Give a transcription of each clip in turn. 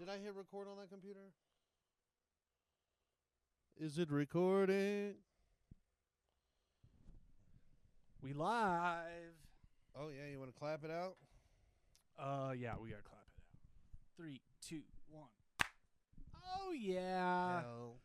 Did I hit record on that computer? Is it recording? We live. Oh, yeah. You want to clap it out? Yeah, we gotta clap it out. 3, 2, 1. Oh yeah. Hell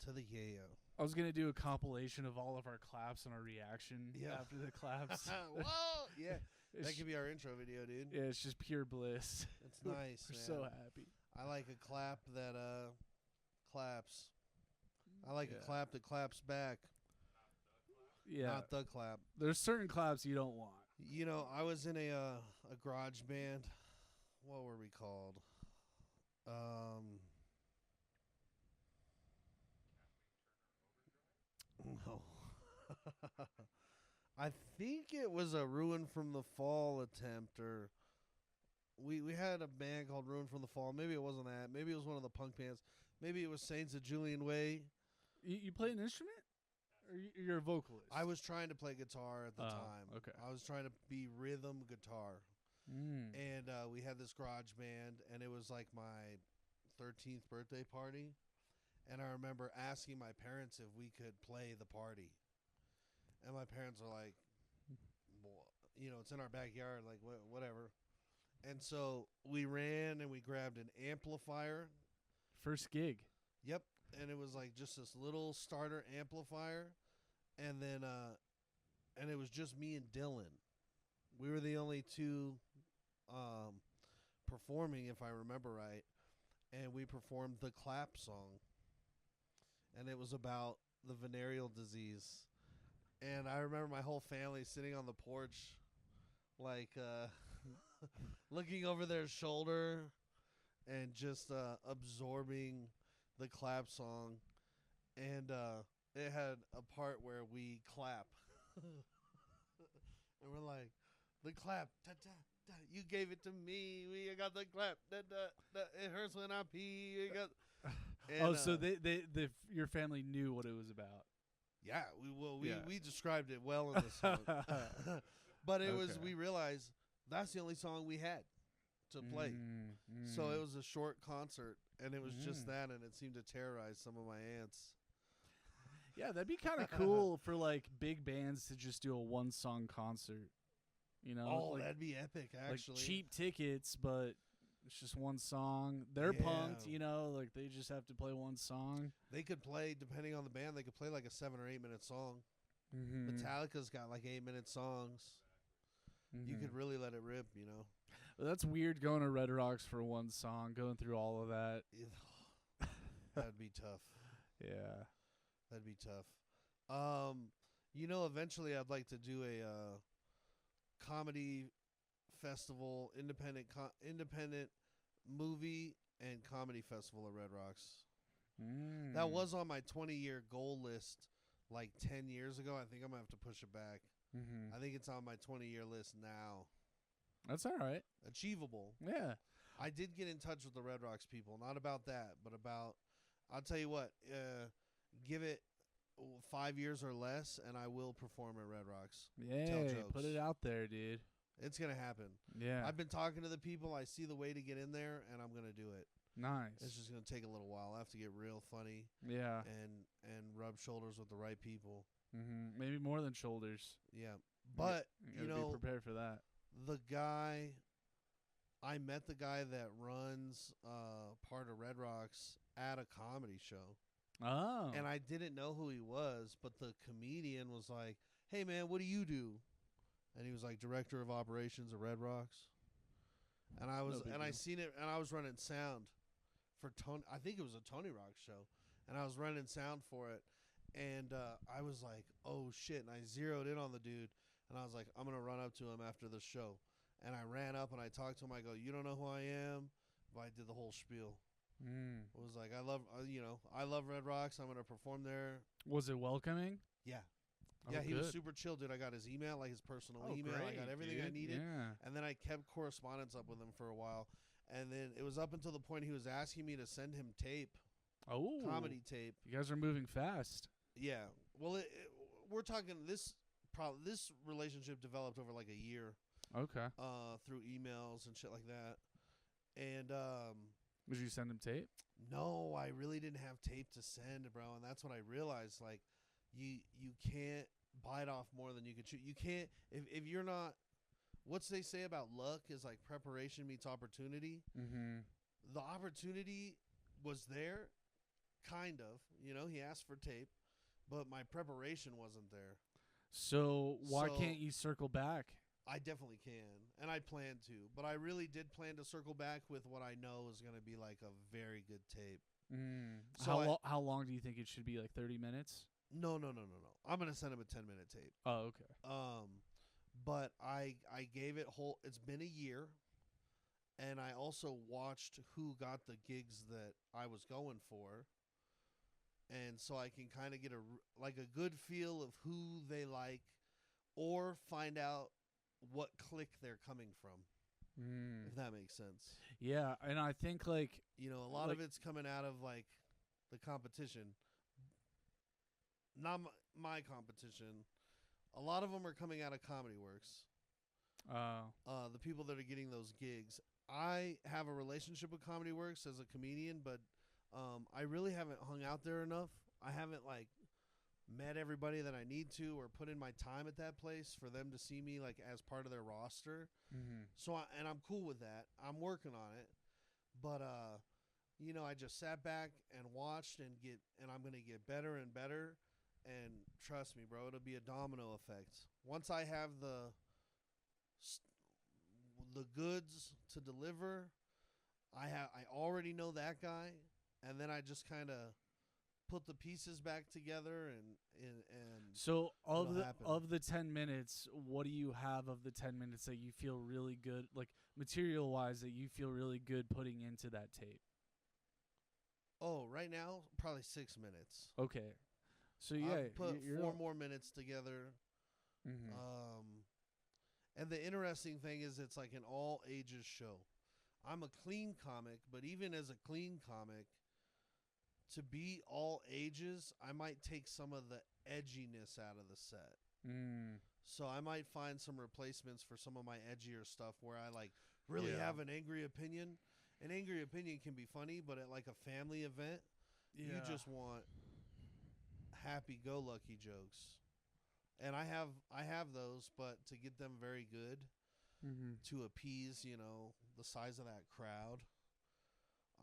to the yayo. I was gonna do a compilation of all of our claps and our reaction Yeah. after the claps. Whoa! Yeah. That It's, could be our intro video, dude. yeah, it's just pure bliss. It's nice, We're man. so happy. I like a clap that claps. I like a Yeah. clap that claps back. Yeah. Not the clap. There's certain claps you don't want. You know, I was in a garage band. What were we called? No. I think it was a Ruin from the Fall attempt, or we had a band called Ruin from the Fall. Maybe it wasn't that. Maybe it was one of the punk bands. Maybe it was Saints of Julian Way. You play an instrument? Or you're a vocalist? I was trying to play guitar at the time. Okay. I was trying to be rhythm guitar. And we had this garage band, and it was like my 13th birthday party. And I remember asking my parents if we could play the party. And my parents are like, well, you know, it's in our backyard, like, whatever. And so we ran and we grabbed an amplifier. First gig. Yep. And it was like just this little starter amplifier. And then, and it was just me and Dylan. We were the only two performing, if I remember right. And we performed the clap song. And it was about the venereal disease. And I remember my whole family sitting on the porch, like, looking over their shoulder and just absorbing the clap song. And it had a part where we clap. And we're like, the clap, da, da, da, you gave it to me. We got the clap. Da, da, da, it hurts when I pee. We got. And, So they your family knew what it was about. Yeah, we described it well in the song. But it was, we realized that's the only song we had to play. So it was a short concert, and it was just that, and it seemed to terrorize some of my aunts. Yeah, that'd be kind of cool for like big bands to just do a one song concert. You know, Oh, like, that'd be epic, actually. like cheap tickets, but it's just one song. They're punked, you know, like they just have to play one song. They could play, depending on the band, they could play like a 7 or 8 minute song. Metallica's got like 8-minute songs. You could really let it rip, you know. Well, that's weird going to Red Rocks for one song, going through all of that. That'd be tough. Yeah. That'd be tough. You know, eventually I'd like to do a comedy festival, independent movie and comedy festival at Red Rocks. That was on my 20-year goal list like 10 years ago. I think I'm going to have to push it back. I think it's on my 20-year list now. That's all right. Achievable. Yeah. I did get in touch with the Red Rocks people. Not about that, but about, I'll tell you what, give it 5 years or less, and I will perform at Red Rocks. Tell Yeah, jokes. put it out there, dude. It's going to happen. Yeah. I've been talking to the people. I see the way to get in there, and I'm going to do it. Nice. It's just going to take a little while. I have to get real funny Yeah. and rub shoulders with the right people. Maybe more than shoulders. Yeah. But, You you gotta know, be prepared for that. I met the guy that runs part of Red Rocks at a comedy show. Oh. And I didn't know who he was, but the comedian was like, hey, man, what do you do? And he was like, director of operations at Red Rocks. And I was, and I seen it, and I was running sound for Tony. I think it was a Tony Rock show, and I was running sound for it. And I was like, oh shit! And I zeroed in on the dude, and I was like, I'm gonna run up to him after the show. And I ran up and I talked to him. I go, you don't know who I am? But I did the whole spiel. I was like, I love Red Rocks. I'm gonna perform there. Was it welcoming? Yeah. Oh, Yeah, he was good. super chill, dude. I got his email, like his personal email. I great, got everything I dude. needed. Yeah. And then I kept correspondence up with him for a while. And then it was up until the point he was asking me to send him tape, Oh. comedy tape. You guys are moving fast. Yeah. Well, we're talking this relationship developed over like a year Okay. through emails and shit like that. And Did you send him tape? No, I really didn't have tape to send, bro, and that's what I realized. Like, you can't bite off more than you can chew. You can't if you're not. What's they say about luck is like preparation meets opportunity. Mm-hmm. The opportunity was there, kind of. You know, he asked for tape, but my preparation wasn't there. So why So- can't you circle back? I definitely can, and I plan to, but I really did plan to circle back with what I know is going to be like a very good tape. Mm. So How long do you think it should be? Like 30 minutes? No. I'm going to send him a 10-minute tape. Oh, okay. But I gave it whole. It's been a year, and I also watched who got the gigs that I was going for, and so I can kind of get a good feel of who they like, or find out what clique they're coming from. If that makes sense. Yeah, and I think like You know, a lot of it's coming out of like the competition. Not my competition. A lot of them are coming out of Comedy Works. The people that are getting those gigs. I have a relationship with Comedy Works as a comedian, but I really haven't hung out there enough. I haven't like met everybody that I need to or put in my time at that place for them to see me like as part of their roster. So and I'm cool with that. I'm working on it. But you know, I just sat back and watched and I'm going to get better and better, and trust me, bro, it'll be a domino effect. Once I have the goods to deliver, I already know that guy, and then I just kind of put the pieces back together and so it'll happen. of the 10 minutes, what do you have of the 10 minutes that you feel really good, like material wise, that you feel really good putting into that tape? Oh, right now probably 6 minutes. Okay, so yeah, I'll put you're 4 more minutes together. Mm-hmm. And the interesting thing is it's like an all ages show. I'm a clean comic, but even as a clean comic, to be all ages, I might take some of the edginess out of the set. So I might find some replacements for some of my edgier stuff where I like really have an angry opinion. An angry opinion can be funny, but at like a family event, you just want happy-go-lucky jokes. And I have those, but to get them very good, to appease, you know, the size of that crowd,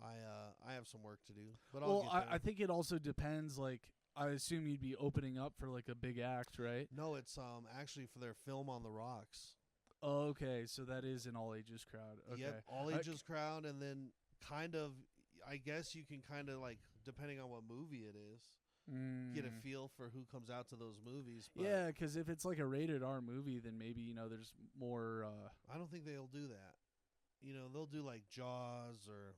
I have some work to do. But I'll get there. I think it also depends. Like, I assume you'd be opening up for like a big act, right? No, it's actually for their film on the rocks. Oh, okay, so that is an all ages crowd. Okay, Yep, all ages crowd, and then kind of, I guess you can kind of like, depending on what movie it is, get a feel for who comes out to those movies. But yeah, because if it's like a rated R movie, then maybe, you know, there's more. I don't think they'll do that. You know, they'll do like Jaws or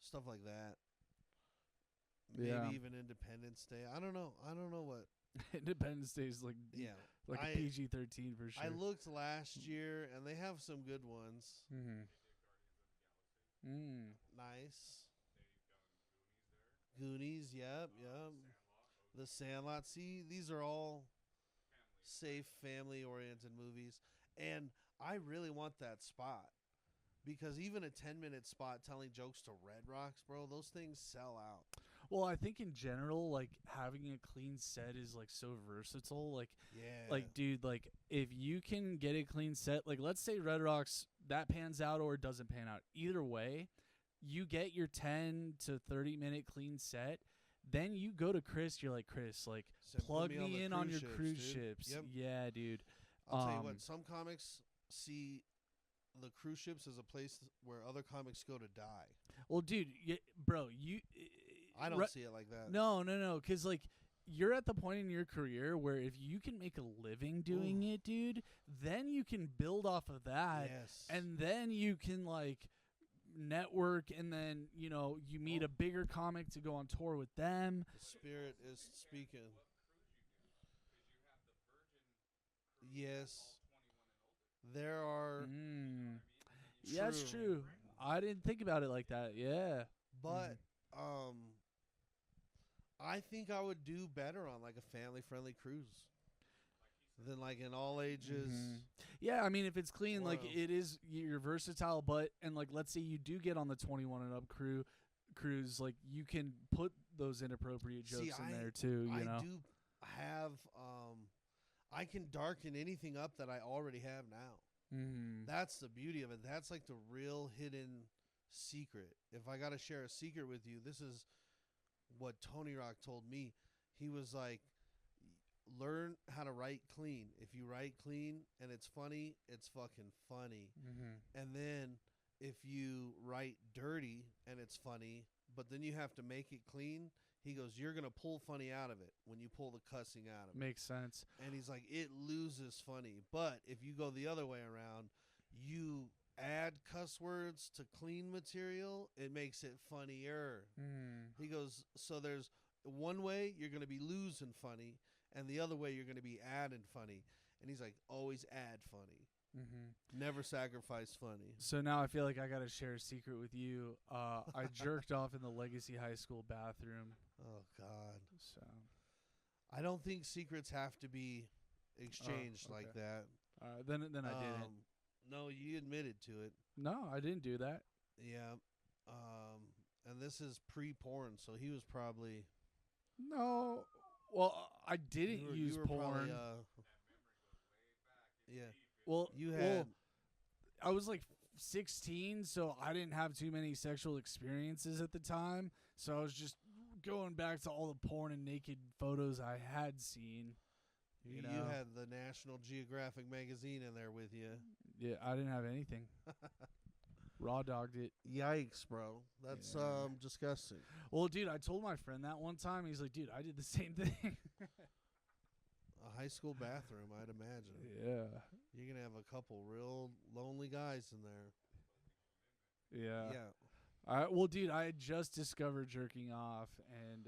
stuff like that. Maybe even Independence Day. I don't know what. Independence Day is like a PG-13 for sure. I looked last year, and they have some good ones. Nice. Goonies, yep. The Sandlot. See, these are all safe, family-oriented movies, and I really want that spot. Because even a 10-minute spot telling jokes to Red Rocks, bro, those things sell out. Well, I think in general, like, having a clean set is, like, so versatile. Like, like, dude, like, if you can get a clean set, like, let's say Red Rocks, that pans out or it doesn't pan out. Either way, you get your 10 to 30-minute clean set, then you go to Chris, you're like, Chris, like, plug me in on your cruise ships. Yep. Yeah, dude. I'll tell you what, some comics see the cruise ships as a place where other comics go to die. Well, dude, bro, I don't see it like that. No, because like you're at the point in your career where if you can make a living doing it, dude, then you can build off of that, and then you can like network, and then you know you meet a bigger comic to go on tour with them. The spirit is speaking. Yes. There are. Yeah, that's true. I didn't think about it like that. Yeah. But I think I would do better on like a family-friendly cruise. Then like in all ages. Yeah, I mean, if it's clean, like Wow. it is, you're versatile. But and like, let's say you do get on the 21 and up cruise, like you can put those inappropriate jokes in there too. You know, I do have I can darken anything up that I already have now. That's the beauty of it. That's like the real hidden secret. If I got to share a secret with you, this is what Tony Rock told me. He was like, learn how to write clean. If you write clean and it's funny, it's fucking funny. And then if you write dirty and it's funny, but then you have to make it clean, he goes, you're going to pull funny out of it when you pull the cussing out of it. Makes sense. And he's like, it loses funny. But if you go the other way around, you add cuss words to clean material, it makes it funnier. He goes, so there's one way you're going to be losing funny, and the other way you're going to be adding funny. And he's like, always add funny. Never sacrifice funny. So now I feel like I got to share a secret with you. I jerked off in the Legacy High School bathroom. Oh, God. So I don't think secrets have to be exchanged like that. Then I didn't. No, you admitted to it. No, I didn't do that. Yeah. And this is pre-porn, so he was probably... No. Well, I didn't use porn. Probably, yeah. Well, you had... I was like 16, so I didn't have too many sexual experiences at the time. So I was just going back to all the porn and naked photos I had seen. You know? You had the National Geographic magazine in there with you. Yeah, I didn't have anything. Raw dogged it. Yikes, bro. That's disgusting. Well, dude, I told my friend that one time. He's like, dude, I did the same thing. A high school bathroom, I'd imagine. Yeah. You're going to have a couple real lonely guys in there. Yeah. Yeah. Well, dude, I had just discovered jerking off. And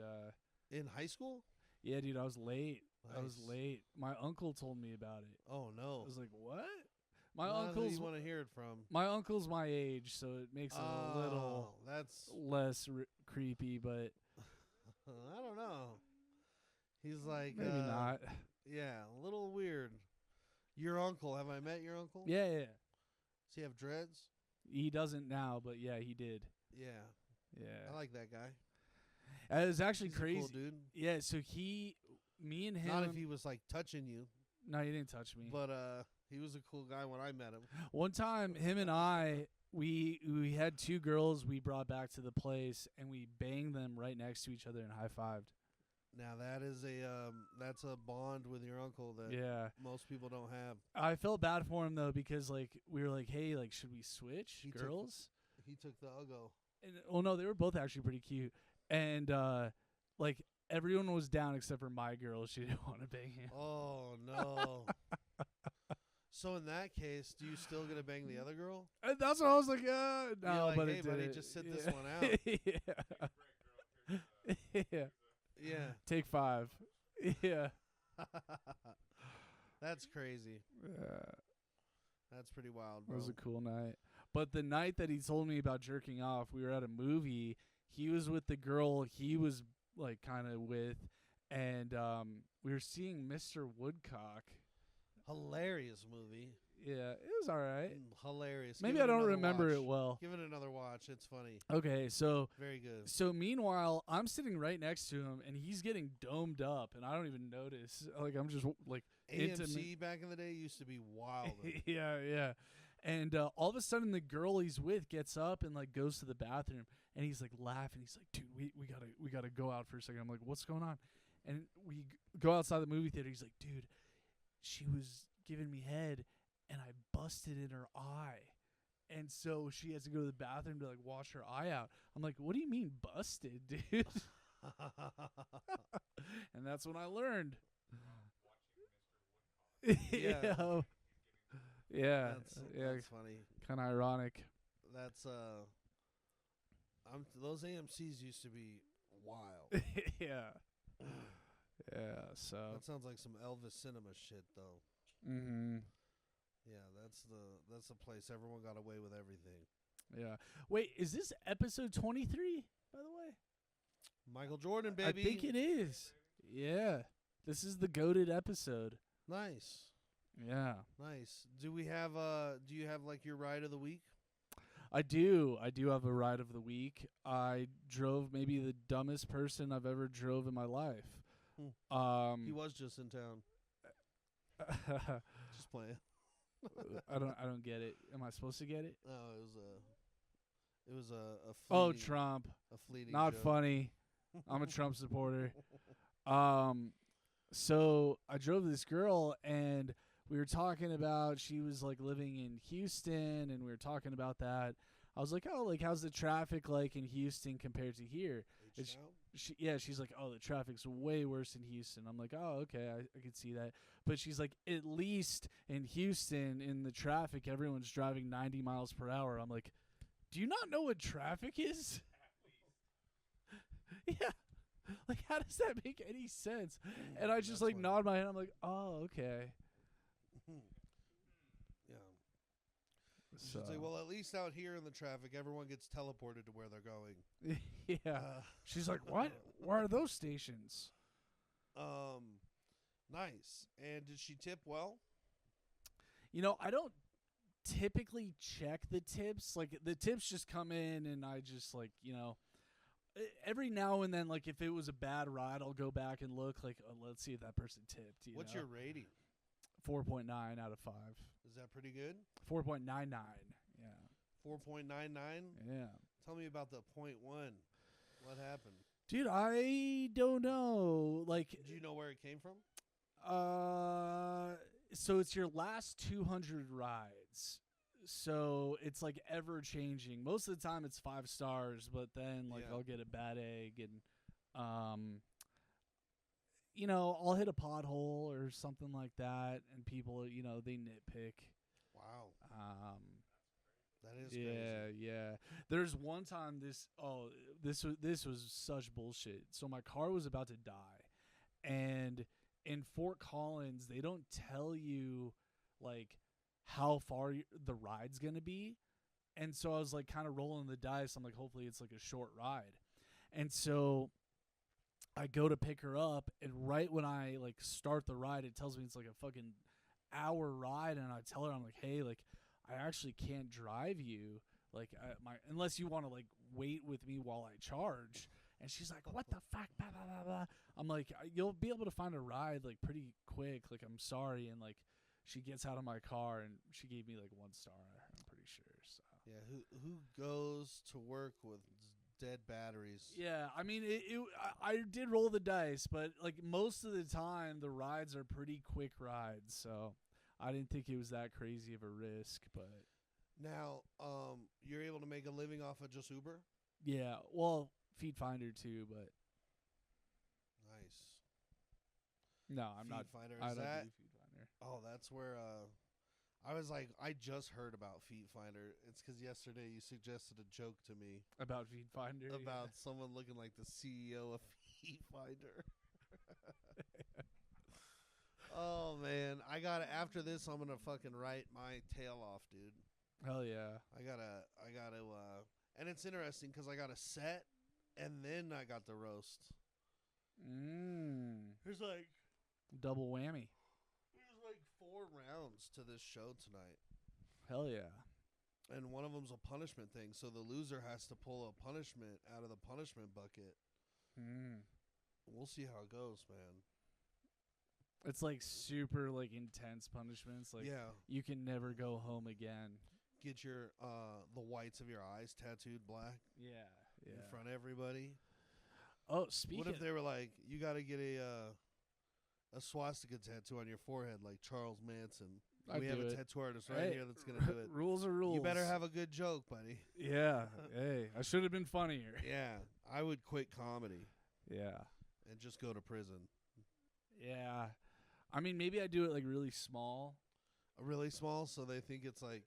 in high school? Yeah, dude, I was late. Nice. I was late. My uncle told me about it. Oh, no. I was like, what? My Not uncle's who you want to hear it from. My uncle's my age, so it makes it a little less creepy, but I don't know. He's like maybe not. Yeah, a little weird. Your uncle, have I met your uncle? Yeah. Does he have dreads? He doesn't now, but yeah, he did. Yeah. Yeah. I like that guy. It was actually He's crazy. a cool dude. Yeah, so me and him. Not if he was like touching you. No, he didn't touch me. But he was a cool guy when I met him. One time, him and I, we had two girls we brought back to the place, and we banged them right next to each other and high-fived. Now that's a bond with your uncle that most people don't have. I felt bad for him though, because like we were like, hey, like should we switch girls? He took the Uggo. And well, no, they were both actually pretty cute, and like everyone was down except for my girl. She didn't want to bang him. Oh no. So in that case, do you still get to bang the other girl? And that's what I was like. No, like, but hey, it buddy, didn't. just sit this one out. Yeah. Yeah. Take 5. Yeah. That's crazy. Yeah. That's pretty wild, bro. It was a cool night. But the night that he told me about jerking off, we were at a movie. He was with the girl he was like kind of with, and we were seeing Mr. Woodcock. Hilarious movie. Yeah, it was all right. Hilarious. Maybe I don't remember it well. Give it another watch. It's funny. Okay, so very good. So meanwhile, I'm sitting right next to him, and he's getting domed up, and I don't even notice. Like I'm just like AMC back in the day used to be wild. Yeah. And all of a sudden, the girl he's with gets up and like goes to the bathroom, and he's like laughing. He's like, "Dude, we gotta go out for a second." I'm like, "What's going on?" And we go outside the movie theater. He's like, "Dude, she was giving me head, and I busted in her eye, and so she has to go to the bathroom to like wash her eye out." I'm like, "What do you mean busted, dude?" And that's when I learned. Yeah. Yeah. That's funny. Kind of ironic. That's those AMCs used to be wild. Yeah. Yeah, so that sounds like some Elvis cinema shit though. Mhm. Yeah, that's the place everyone got away with everything. Yeah. Wait, is this episode 23 by the way? Michael Jordan, baby. I think it is. Yeah. This is the goated episode. Nice. Yeah. Nice. Do you have like your ride of the week? I do. I do have a ride of the week. I drove maybe the dumbest person I've ever drove in my life. He was just in town. Just playing. I don't get it. Am I supposed to get it? Oh, it was a fleeting, Trump. a fleeting Not joke. funny. I'm a Trump supporter. So I drove this girl and we were talking about, she was like living in Houston and we were talking about that. I was like, oh, like how's the traffic like in Houston compared to here? She's like, oh, the traffic's way worse in Houston. I'm like, oh, okay, I could see that. But she's like, at least in Houston, in the traffic, everyone's driving 90 miles per hour. I'm like, do you not know what traffic is? Yeah. Like, how does that make any sense? And I just like nod my head. I'm like, oh, okay. Yeah. So say, well, at least out here in the traffic, everyone gets teleported to where they're going. Yeah. She's like, what? Where are those stations? Nice. And did she tip well? You know, I don't typically check the tips. Like, the tips just come in and I just, like, you know, every now and then, like, if it was a bad ride, I'll go back and look, like, let's see if that person tipped. What's your rating? 4.9 out of 5. Is that pretty good? 4.99. Yeah. 4.99? Yeah. Tell me about the 0.1. What happened? Dude, I don't know. Like, do you know where it came from? So it's your last 200 rides. So it's like ever changing. Most of the time it's 5 stars, but then like I'll get a bad egg and you know, I'll hit a pothole or something like that and people, you know, they nitpick. Wow. That is crazy. Yeah. There's one time this was such bullshit. So my car was about to die and in Fort Collins, they don't tell you like how far the ride's going to be. And so I was like kind of rolling the dice. I'm like, hopefully it's like a short ride. And so I go to pick her up and right when I like start the ride, it tells me it's like a fucking hour ride. And I tell her, I'm like, hey, like I actually can't drive you. Like unless you want to like wait with me while I charge. And she's like, what the fuck? Blah, blah, blah, blah. I'm like, you'll be able to find a ride like pretty quick. Like, I'm sorry. And like, she gets out of my car and she gave me like 1 star. I'm pretty sure. So. Yeah. Who goes to work with dead batteries? Yeah. I mean, I did roll the dice, but like most of the time the rides are pretty quick rides. So I didn't think it was that crazy of a risk, but. Now, you're able to make a living off of just Uber? Yeah. Well, Feed Finder too, but nice. No, I'm Feed not. Finder. I Is don't that? do Feed Finder. Oh, that's where I was like, I just heard about Feed Finder. It's because yesterday you suggested a joke to me about Feed Finder. About someone looking like the CEO of Feed Finder. Oh man, I gotta. After this, I'm gonna fucking write my tail off, dude. Hell yeah. I gotta. And it's interesting because I got a set. And then I got the roast. There's like double whammy. There's like 4 rounds to this show tonight. Hell yeah. And one of them's a punishment thing, so the loser has to pull a punishment out of the punishment bucket. We'll see how it goes, man. It's like super like intense punishments. Like you can never go home again. Get your the whites of your eyes tattooed black. Yeah. In front of everybody. Oh, speaking. What if they were like, you got to get a swastika tattoo on your forehead like Charles Manson? We have a tattoo artist right here that's going to do it. Rules are rules. You better have a good joke, buddy. Yeah. Hey, I should have been funnier. Yeah. I would quit comedy. Yeah. And just go to prison. Yeah. I mean, maybe I do it like really small. Really small, so they think it's like.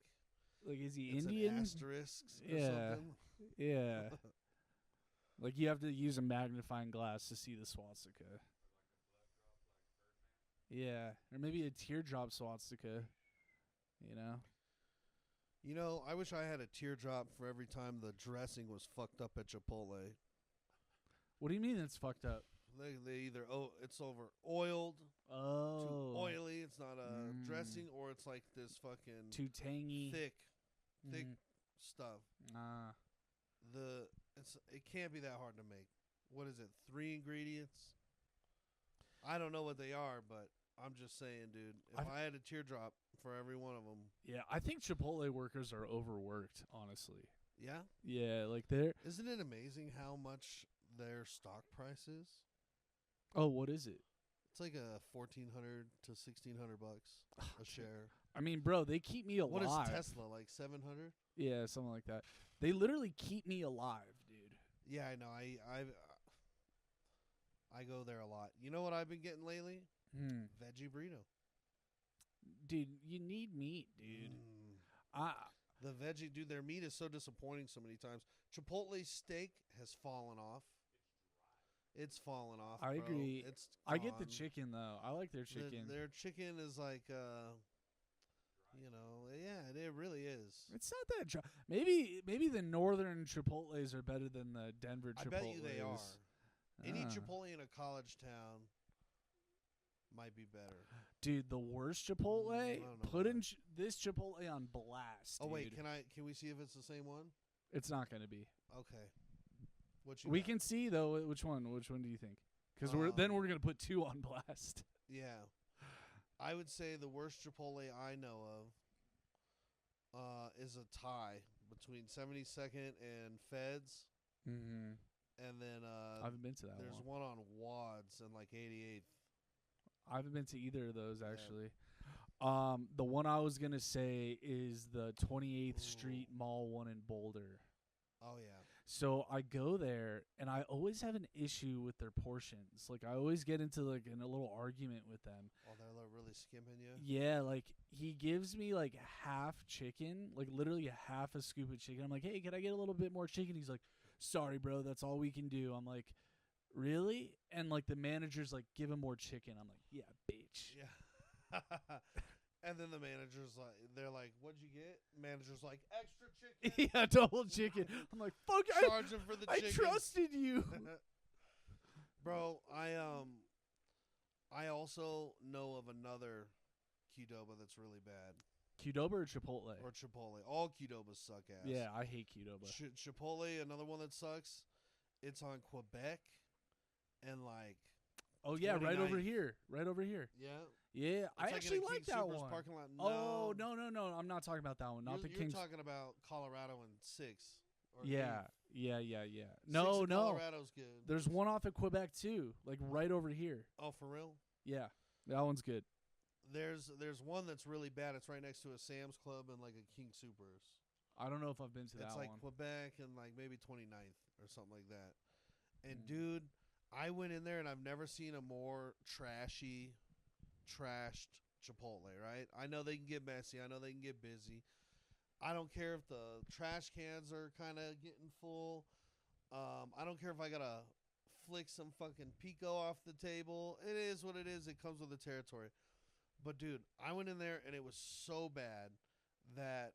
Like, is he Indian? Asterisks or something? Yeah. Like, you have to use a magnifying glass to see the swastika. Yeah. Or maybe a teardrop swastika. You know? You know, I wish I had a teardrop for every time the dressing was fucked up at Chipotle. What do you mean it's fucked up? They either it's over oiled, too oily. It's not a dressing, or it's like this fucking too tangy, thick stuff. It can't be that hard to make. What is it? 3 ingredients. I don't know what they are, but I'm just saying, dude. If I had a teardrop for every one of them. Yeah, I think Chipotle workers are overworked, honestly. Yeah? Yeah, like they're... Isn't it amazing how much their stock price is? Oh, what is it? It's like a $1,400 to $1,600 a share. I mean, bro, they keep me alive. What is Tesla, like 700? Yeah, something like that. They literally keep me alive, dude. Yeah, I know. I go there a lot. You know what I've been getting lately? Veggie burrito. Dude, you need meat, dude. The veggie, dude, their meat is so disappointing so many times. Chipotle steak has fallen off. It's fallen off. I bro. agree. It's I get the gone. chicken though. I like their chicken. Their chicken is like, yeah, it really is. It's not that dry. Maybe the northern Chipotles are better than the Denver Chipotles. I bet you they are. Any Chipotle in a college town might be better. Dude, the worst Chipotle, put this Chipotle on blast. Oh dude. wait, can we see if it's the same one? It's not going to be. Okay. We can see though which one. Which one do you think? Because we're going to put 2 on blast. Yeah, I would say the worst Chipotle I know of is a tie between 72nd and Feds. Mm-hmm. And then I haven't been to that. There's one on Wads and like 88th. I haven't been to either of those actually. Yeah. The one I was gonna say is the 28th Street Mall one in Boulder. Oh yeah. So I go there and I always have an issue with their portions. Like I always get into like in a little argument with them. Oh, they're like really skimming you. Yeah, like he gives me like half chicken, like literally half a scoop of chicken. I'm like, hey, can I get a little bit more chicken? He's like, sorry, bro, that's all we can do. I'm like, really? And like the manager's like, give him more chicken. I'm like, yeah, bitch. Yeah. And then the manager's like, they're like, what'd you get? Manager's like, extra chicken. Yeah, double chicken. I'm like, fuck, charge him for the chicken. I trusted you. Bro, I also know of another Qdoba that's really bad. Qdoba or Chipotle? Or Chipotle. All Qdobas suck ass. Yeah, I hate Qdoba. Chipotle, another one that sucks. It's on Quebec and like. Oh yeah, 29th. Right over here. Right over here. Yeah. Yeah, I actually like that one. Parking lot. No. Oh no! I'm not talking about that one. Not the Kings. You're talking about Colorado and 6. Yeah. No. Colorado's good. There's one off at Quebec too, like right over here. Oh, for real? Yeah, that one's good. There's one that's really bad. It's right next to a Sam's Club and like a King Soopers. I don't know if I've been to that one. It's like Quebec and like maybe 29th or something like that. And dude, I went in there and I've never seen a more trashed Chipotle, right? I know they can get messy. I know they can get busy. I don't care if the trash cans are kind of getting full. I don't care if I got to flick some fucking pico off the table. It is what it is. It comes with the territory. But, dude, I went in there and it was so bad that,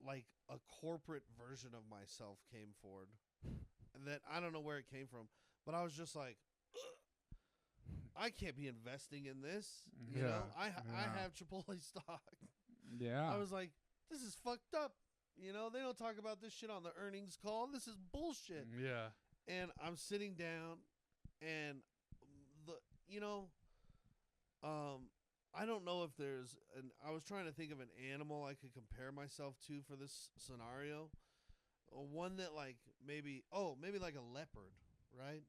like, a corporate version of myself came forward. And that I don't know where it came from. But I was just like, I can't be investing in this. You know, I have Chipotle stock. Yeah. I was like, this is fucked up. You know, they don't talk about this shit on the earnings call. This is bullshit. Yeah. And I'm sitting down and I don't know if there's I was trying to think of an animal I could compare myself to for this scenario. One that like maybe like a leopard, right?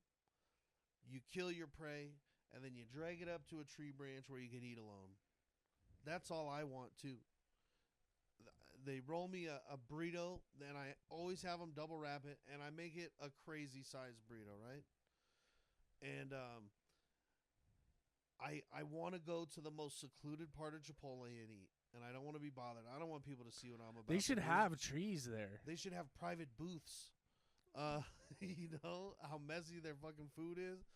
You kill your prey and then you drag it up to a tree branch where you can eat alone. That's all I want too. They roll me a burrito, then I always have them double wrap it, and I make it a crazy sized burrito, right? And I want to go to the most secluded part of Chipotle and eat, and I don't want to be bothered. I don't want people to see what I'm about. They should have trees there. They should have private booths. You know how messy their fucking food is.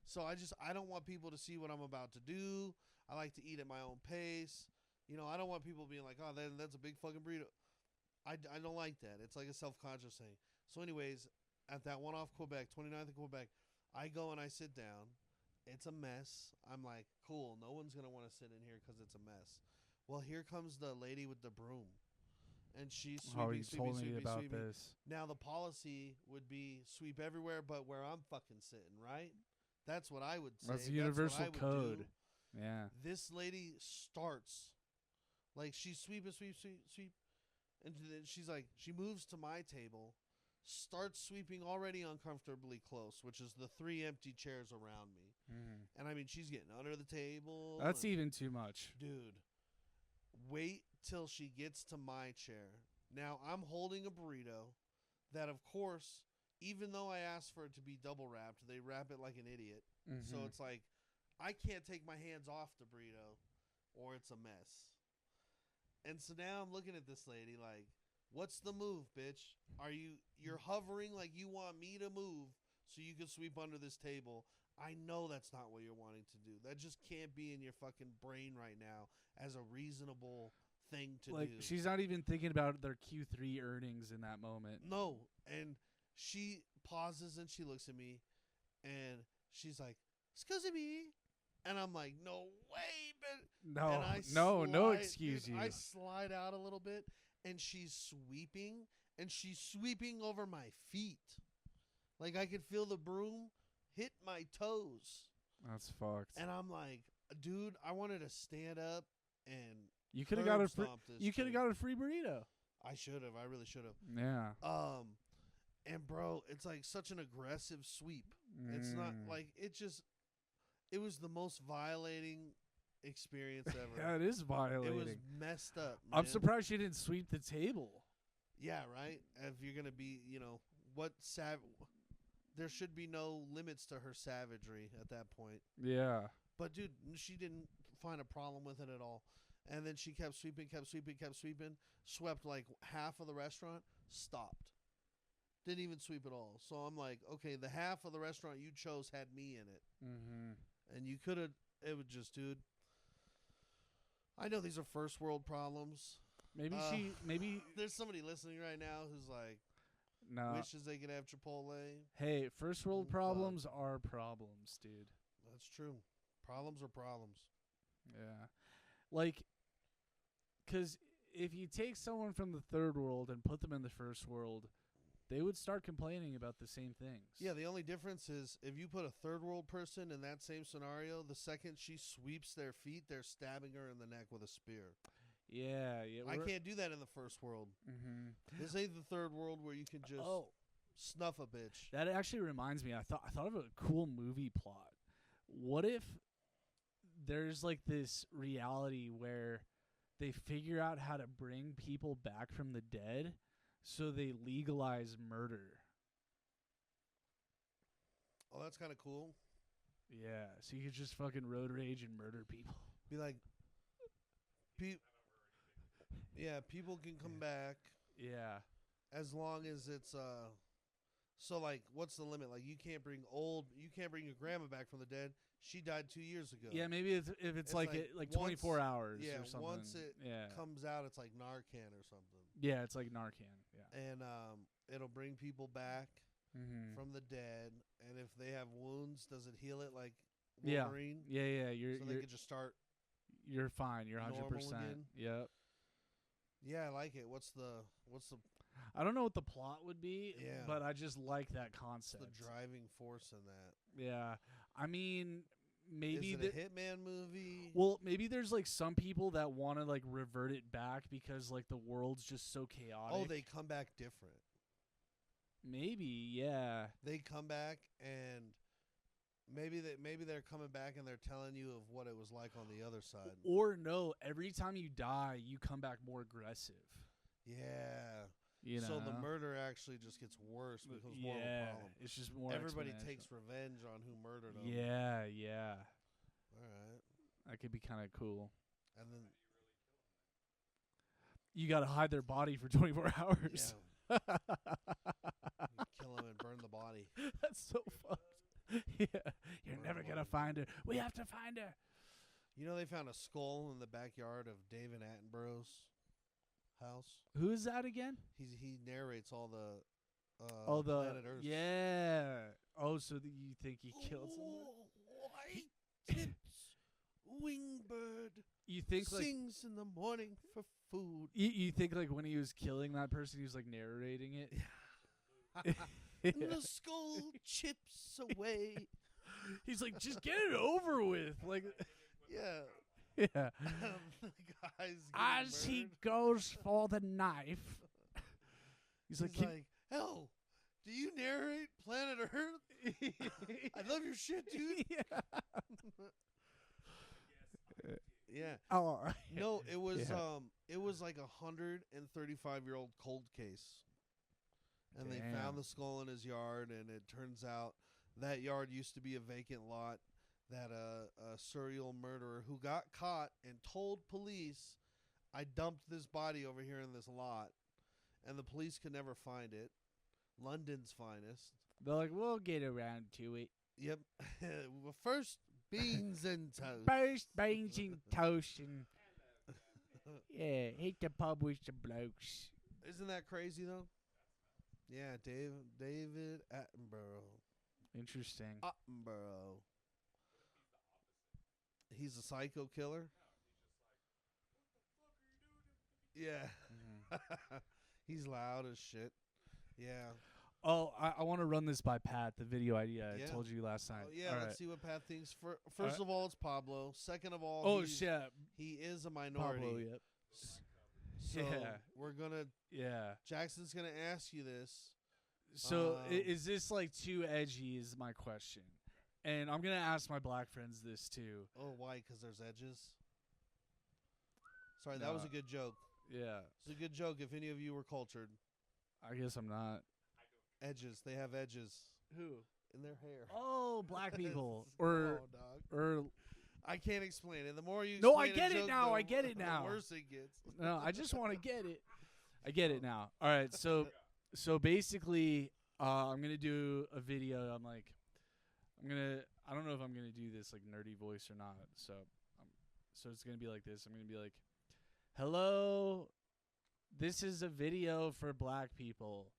So I don't want people to see what I'm about to do. I like to eat at my own pace. You know, I don't want people being like, oh, that's a big fucking burrito. I don't like that. It's like a self-conscious thing. So anyways, at that one off Quebec, 29th of Quebec, I go and I sit down. It's a mess. I'm like, cool. No one's going to want to sit in here because it's a mess. Well, here comes the lady with the broom. And she's sweeping, sweeping. This. Now, the policy would be sweep everywhere but where I'm fucking sitting, right? That's what I would say. That's the universal code. Do. Yeah. This lady starts. Like, she's sweep. And then she's like, she moves to my table, starts sweeping already uncomfortably close, which is the 3 empty chairs around me. Mm. And I mean, she's getting under the table. That's even too much. Dude, wait till she gets to my chair. Now, I'm holding a burrito that, of course, even though I asked for it to be double wrapped, they wrap it like an idiot. Mm-hmm. So it's like, I can't take my hands off the burrito or it's a mess. And so now I'm looking at this lady like, what's the move, bitch? You're hovering like you want me to move so you can sweep under this table. I know that's not what you're wanting to do. That just can't be in your fucking brain right now as a reasonable thing to do. Like, she's not even thinking about their Q3 earnings in that moment. No. And she pauses and she looks at me and she's like, "Excuse me." And I'm like, "No way, but no excuse you." I slide out a little bit and she's sweeping over my feet. Like, I could feel the broom hit my toes. That's fucked. And I'm like, dude, I wanted to stand up and you could have got a free burrito. I should have. I really should have. Yeah. And bro, it's like such an aggressive sweep. It's not like it was the most violating experience ever. Yeah, it is violating. It was messed up, man. I'm surprised she didn't sweep the table. Yeah, right? If you're going to be, there should be no limits to her savagery at that point. Yeah. But, dude, she didn't find a problem with it at all. And then she kept sweeping, swept like half of the restaurant, stopped. Didn't even sweep at all. So I'm like, okay, the half of the restaurant you chose had me in it. Mm-hmm. And you could have, it would just, dude. I know these are first world problems. Maybe there's somebody listening right now who's like, wishes they could have Chipotle. Hey, first world problems are problems, dude. That's true. Problems are problems. Yeah. Like, because if you take someone from the third world and put them in the first world, they would start complaining about the same things. Yeah, the only difference is if you put a third world person in that same scenario, the second she sweeps their feet, they're stabbing her in the neck with a spear. Yeah. I can't do that in the first world. Mm-hmm. This ain't the third world where you can just snuff a bitch. That actually reminds me. I thought of a cool movie plot. What if there's like this reality where they figure out how to bring people back from the dead, so they legalize murder? Oh, that's kind of cool. Yeah, so you could just fucking road rage and murder people. Be like, people can come back. Yeah. As long as it's so like, what's the limit? Like, you can't bring your grandma back from the dead. She died 2 years ago. Yeah, maybe if it's like 24 hours or something. Once it comes out, it's like Narcan or something. Yeah, it's like Narcan. Yeah. And it'll bring people back from the dead. And if they have wounds, does it heal it like Wolverine? Yeah. So they could just start. You're fine. You're 100%. Yep. Yeah, I like it. What's the? I don't know what the plot would be. Yeah. But I just like that concept. What's the driving force in that? Yeah. I mean, maybe is it a Hitman movie? Well, maybe there's like some people that want to like revert it back because like the world's just so chaotic. Oh, they come back different. Maybe, yeah. They come back and maybe they're coming back and they're telling you of what it was like on the other side. Or no, every time you die, you come back more aggressive. Yeah. You know? So the murder actually just gets worse, becomes more of a problem. It's just more. Everybody takes revenge on who murdered them. Yeah. All right. That could be kind of cool. And then you got to hide their body for 24 hours. Yeah. You kill them and burn the body. That's so fucked. Yeah. You're never going to find her. We have to find her. You know, they found a skull in the backyard of David Attenborough's house. Who is that again? He narrates all the the Planet Earth. Yeah. Oh Oh, so that you think he killed someone? White tips, wingbird You think like sings in the morning for food. you think like when he was killing that person, he was like narrating it. And the skull chips away. He's like, just get it over with. Like, Yeah. yeah. The guy's As he murdered. goes for the knife, he's like, He's like, hell, do you narrate Planet Earth? I love your shit, dude. yeah. Yeah. Oh, all right. No, it was Yeah. it was like 135-year-old cold case. And they Damn. found the skull in his yard, and it turns out that yard used to be a vacant lot that a serial murderer who got caught and told police, I dumped this body over here in this lot, and the police could never find it. London's finest. They're like, we'll get around to it. Yep. Well, first, beans and toast. First beans and toast and yeah, hit the pub with the blokes. Isn't that crazy, though? Yeah, David Attenborough. Interesting. Attenborough. He's a psycho killer? Yeah. Mhm. He's loud as shit. Yeah. Oh, I want to run this by Pat, the video idea I Yeah. told you last night. Oh, yeah, All let's right. see what Pat thinks. First of all, it's Pablo. Second of all, Oh, he's- shit. he is a minority. Pablo, yep. So Yeah. we're going to, Yeah. Jackson's going to ask you this. So Um, is this like too edgy is my question. And I'm going to ask my black friends this too. Oh, why? Because there's edges? Sorry, that was No. a good joke. Yeah. It's a good joke if any of you were cultured. I guess I'm not. Edges. They have edges Who? in their hair. Oh, black people. Come or on, dog. or I can't explain it. The more you No, I explain a get it joke, now, the- I get it now. The worse it gets. no, I just want to get it. I get it now. All right, so basically I'm going to do a video. I don't know if I'm going to do this like nerdy voice or not. So it's going to be like this. I'm going to be like, "Hello, this is a video for black people.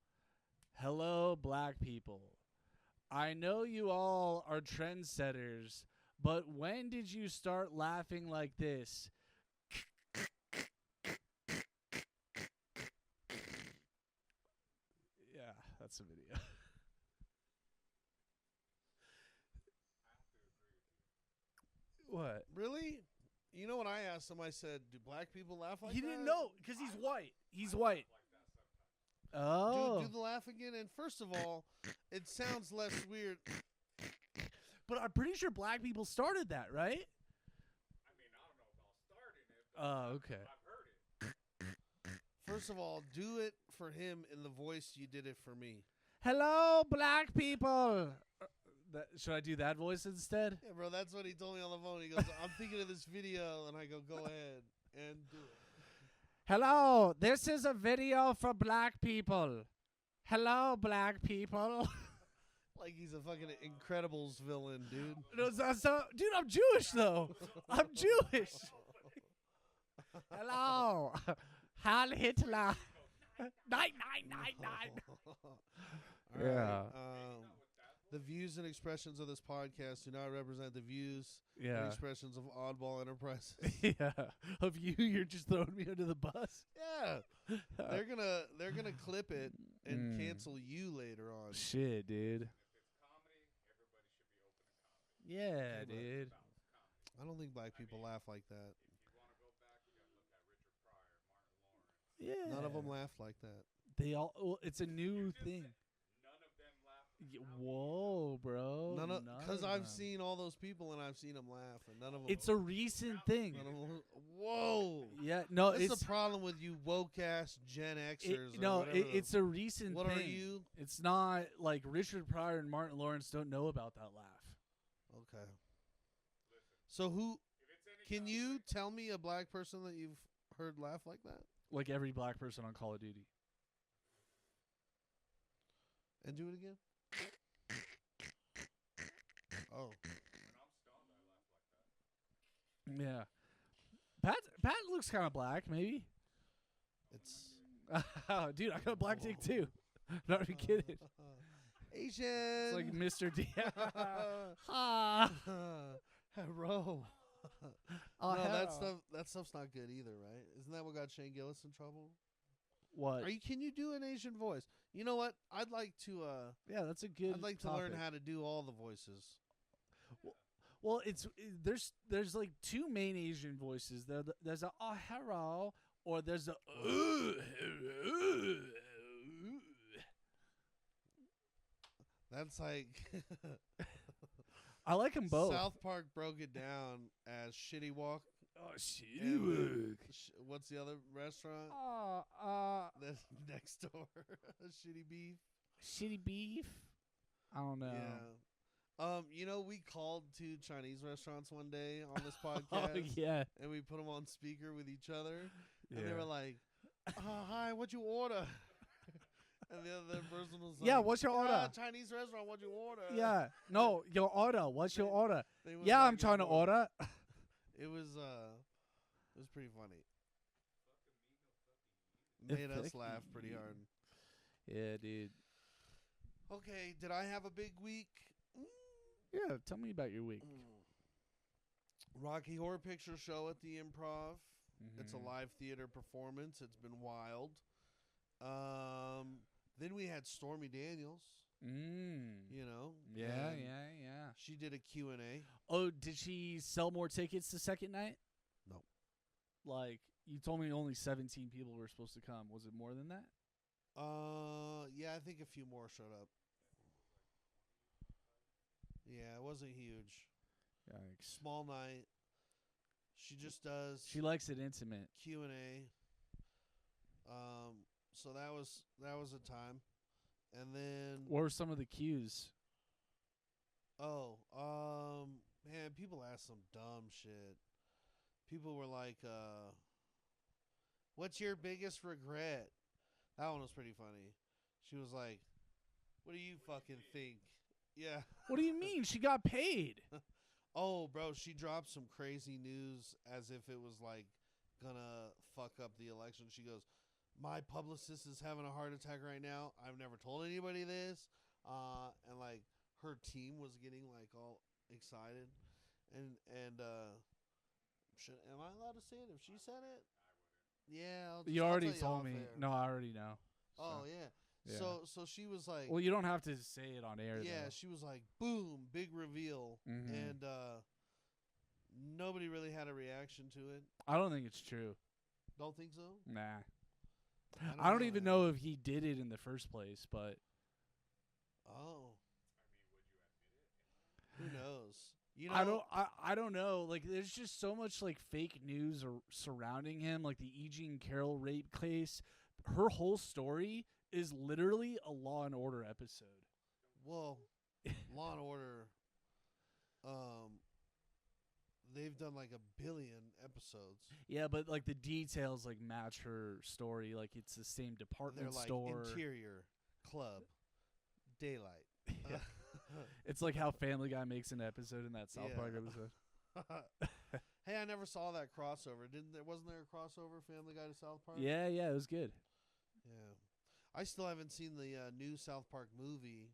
Hello, black people. I know you all are trendsetters, but when did you start laughing like this?" Yeah, that's a video. What? Really? You know what I asked him? I said, "Do black people laugh like He that?" didn't know because he's white. He's white. Oh. Do the laugh again. And first of all, it sounds less weird. But I'm pretty sure black people started that, right? Oh, okay. First of all, do it for him in the voice you did it for me. Hello, black people. Should I do that voice instead? Yeah, bro, that's what he told me on the phone. He goes, "I'm thinking of this video," and I go, "Go ahead and do it." Hello, this is a video for black people. Hello, black people. Like he's a fucking Incredibles villain, dude. No, dude, I'm Jewish though. I'm Jewish. Hello, Heil Hitler. 9999. All Yeah. The views and expressions of this podcast do not represent the views and Yeah. expressions of Oddball Enterprises. Yeah. Of you, you're just throwing me under the bus. Yeah, they're gonna clip it and Mm. cancel you later on. Shit, dude. Yeah, Come on. dude. I don't think black people laugh like that. Yeah. None of them laugh like that. They all. Well, it's a new thing. Whoa, bro. None of because of I've them. seen all those people and I've seen them laugh, and none of them. It's a recent thing. None of 'em- whoa. Yeah. No, That's it's the problem with you woke ass Gen Xers. or whatever the- it's a recent What thing. are you? It's not like Richard Pryor and Martin Lawrence don't know about that laugh. Okay. So who? Can you tell me a black person that you've heard laugh like that? Like every black person on Call of Duty. And do it again. Oh. Yeah. Pat looks kind of black, maybe. It's Dude, I got a black dick too. Not even kidding. Asian. It's like Mr. D. Ha. Hello. Oh, No, hell. that stuff's not good either, right? Isn't that what got Shane Gillis in trouble? What? Can you do an Asian voice? You know what? I'd like to Yeah, that's a good. I'd like to learn how to do all the voices. Well, there's like two main Asian voices. There's a oh hello, or there's a That's like I like them both. South Park broke it down as Shitty Walk. Oh, And what's the other restaurant? That's next door. Shitty Beef. Shitty beef. I don't know. Yeah. We called two Chinese restaurants one day on this podcast. Oh yeah. And we put them on speaker with each other, Yeah. and they were like, "Hi, what'd you order?" And the other person was like, Yeah, what's your order? Chinese restaurant, what'd you order? Yeah. No, your order. What's your order? They went Yeah, back I'm and trying to forth. order. It was pretty funny. Made us laugh pretty hard. Yeah, dude. Okay, did I have a big week? Yeah, tell me about your week. Rocky Horror Picture Show at the Improv. Mm-hmm. It's a live theater performance. It's been wild. Then we had Stormy Daniels. You know. Yeah, and yeah. She did a Q&A. Oh, did she sell more tickets the second night? No. Like, you told me only 17 people were supposed to come. Was it more than that? Yeah, I think a few more showed up. Yeah, it wasn't huge. Yikes. Small night. She just does She likes it intimate. Q&A. So that was a time. And then What were some of the cues? man, people asked some dumb shit. People were like, what's your biggest regret? That one was pretty funny. She was like, what do you fucking think? Yeah. What do you mean? She got paid. Oh, bro, she dropped some crazy news as if it was like gonna fuck up the election. She goes, my publicist is having a heart attack right now. I've never told anybody this. And like her team was getting like all excited. And am I allowed to say it if she said it? Yeah. You already I'll tell told me. off air. No, I already know. Oh, So, yeah. yeah. So she was like, Well, you don't have to say it on air. yeah, though. she was like, boom, big reveal. Mhm. And nobody really had a reaction to it. I don't think it's true. Don't think so? Nah. I don't even know if he did it in the first place, but Oh. Who knows? You know, I don't know. Like, there's just so much like fake news surrounding him, like the E. Jean Carroll rape case. Her whole story is literally a Law and Order episode. well, Law and Order, they've done like 1 billion episodes. Yeah, but like the details like match her story. Like it's the same They're department like store. interior, club, daylight. Yeah. It's like how Family Guy makes an episode in that South Yeah. Park episode. Hey, I never saw that crossover. Wasn't there a crossover Family Guy to South Park? Yeah, it was good. Yeah. I still haven't seen the new South Park movie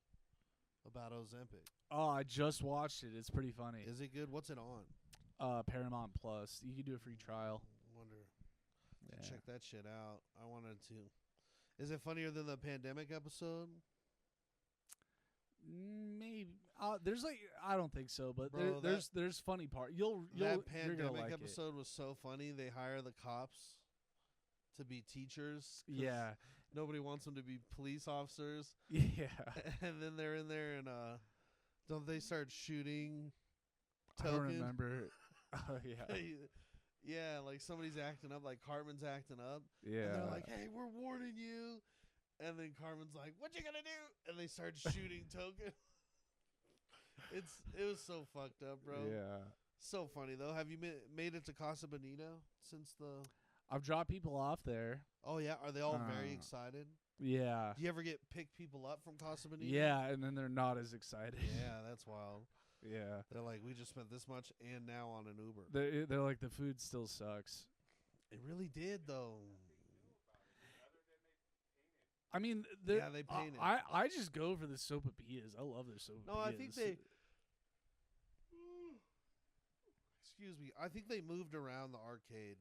about Ozempic. Oh, I just watched it. It's pretty funny. Is it good? What's it on? Paramount Plus. You can do a free trial. Wonder. Yeah. Check that shit out. I wanted to. Is it funnier than the pandemic episode? Maybe there's like I don't think so, but Bro, there's funny part. You're That gonna pandemic like episode was so funny. They hire the cops to be teachers. it. 'cause Yeah, Nobody wants them to be police officers. yeah. And then they're in there and don't they start shooting I don't Token? remember. Oh yeah, Yeah, like somebody's acting up, like Cartman's acting up. yeah. And they're like, hey, we're warning you. And then Carmen's like, what you gonna do? And they start shooting Token. It was so fucked up, bro. Yeah. So funny, though. Have you made it to Casa Bonita since the... I've dropped people off there. Oh, yeah? Are they all very Uh, excited? Yeah. Do you ever pick people up from Casa Bonita? Yeah, and then they're not as excited. Yeah, that's wild. Yeah. They're like, we just spent this much and now on an Uber. They're like the food still sucks. It really did, though. I mean, they paint it. I just go for the sopapillas. I love their sopapillas. No, I think they. Excuse me. I think they moved around the arcade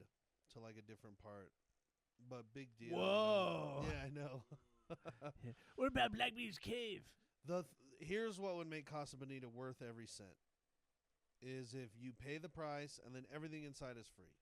to like a different part, but big deal. Whoa. Yeah, I know. What about Blackbeard's Cave? Here's what would make Casa Bonita worth every cent. Is if you pay the price and then everything inside is free.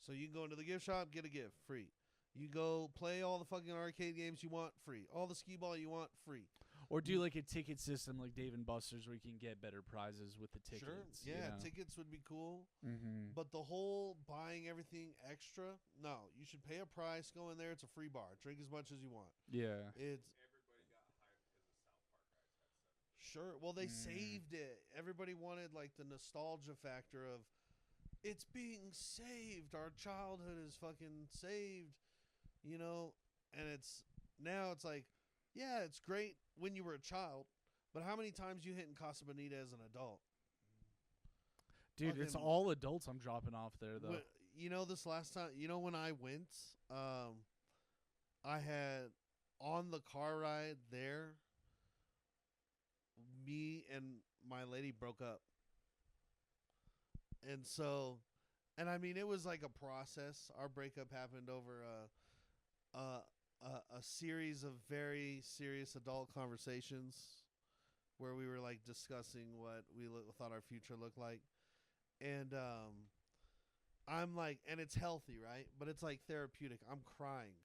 So you can go into the gift shop, get a gift, free. You go play all the fucking arcade games you want, free. All the skee ball you want, free. Or do like a ticket system like Dave and Buster's where you can get better prizes with the tickets. Sure, yeah, tickets would be cool. Mm-hmm. But the whole buying everything extra, no. You should pay a price, go in there, it's a free bar. Drink as much as you want. Yeah. It's everybody got hyped because of South Park guys had said. Sure, well they saved it. Everybody wanted like the nostalgia factor of it's being saved. Our childhood is fucking saved, you know? And now it's like, yeah, it's great when you were a child, but how many times you hit in Casa Bonita as an adult? Dude, fucking, it's all adults I'm dropping off there, though. You know, this last time, when I went, I had, on the car ride there, me and my lady broke up. And so, and I mean, it was like a process. Our breakup happened over a series of very serious adult conversations where we were like discussing what we thought our future looked like. And I'm like, and it's healthy, right? But it's like therapeutic. I'm crying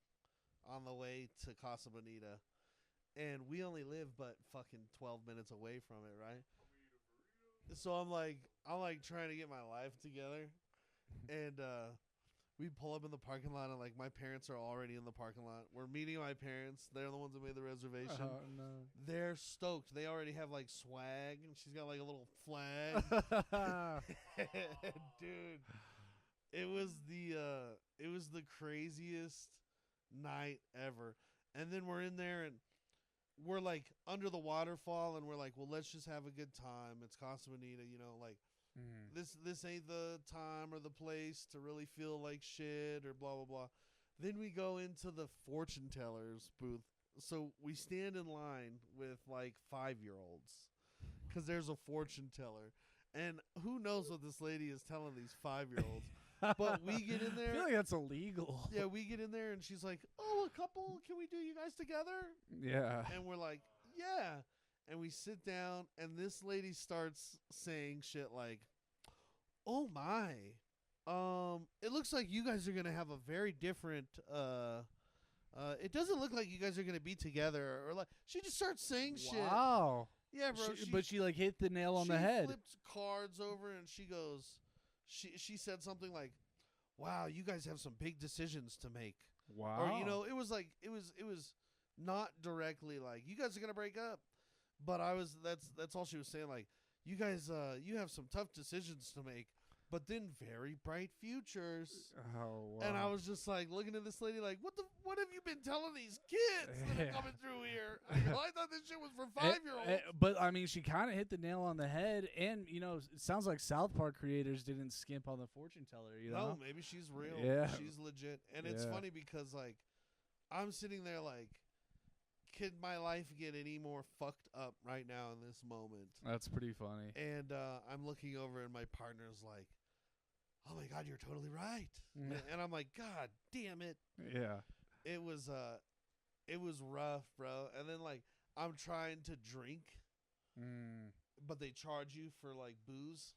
on the way to Casa Bonita. And we only live but fucking 12 minutes away from it, right? So I'm like trying to get my life together. And we pull up in the parking lot, and like my parents are already in the parking lot. We're meeting my parents. They're the ones that made the reservation. Oh, no. They're stoked. They already have like swag, and she's got like a little flag. Dude, it was the craziest night ever. And then we're in there, and we're like under the waterfall, and we're like, well, let's just have a good time. It's Casa Bonita, like. This ain't the time or the place to really feel like shit or blah blah blah. Then we go into the fortune teller's booth. So we stand in line with like 5-year-olds because there's a fortune teller, and who knows what this lady is telling these 5-year-olds. But we get in there. I feel like that's illegal. Yeah, we get in there, and she's like, "Oh, a couple? Can we do you guys together?" Yeah. And we're like, "Yeah." And we sit down, and this lady starts saying shit like, "Oh my, it looks like you guys are gonna have a very different. It doesn't look like you guys are gonna be together." Or like, she just starts saying shit. Wow. Yeah, bro. But she like hit the nail on the head. She flipped cards over, and she goes, she said something like, "Wow, you guys have some big decisions to make." Wow. Or it was like it was not directly like you guys are gonna break up. But that's all she was saying. Like, you guys, you have some tough decisions to make, but then very bright futures. Oh, wow. And I was just like looking at this lady, like, what have you been telling these kids that are coming through here? I thought this shit was for 5-year-olds. But I mean, she kind of hit the nail on the head, and it sounds like South Park creators didn't skimp on the fortune teller. No, maybe she's real. Yeah, she's legit. And it's funny because like, I'm sitting there like, could my life get any more fucked up right now in this moment? That's pretty funny. And I'm looking over, and my partner's like, "Oh my God, you're totally right." And I'm like, "God damn it!" Yeah. It was rough, bro. And then like I'm trying to drink, but they charge you for like booze.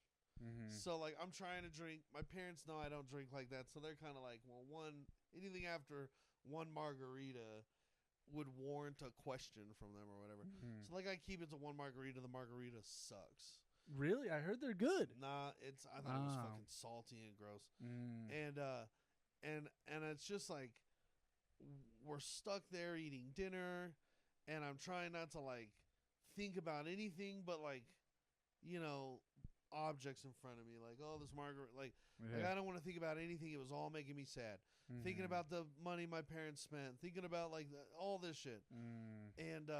So like I'm trying to drink. My parents know I don't drink like that, so they're kind of like, well, anything after one margarita would warrant a question from them or whatever. So like I keep it to one margarita. The margarita sucks. Really? I heard they're good. Nah, I thought it was fucking salty and gross. And it's just like we're stuck there eating dinner, and I'm trying not to like think about anything but like objects in front of me, like, oh, this margarita, like I don't want to think about anything. It was all making me sad. Thinking about the money my parents spent, thinking about like all this shit. And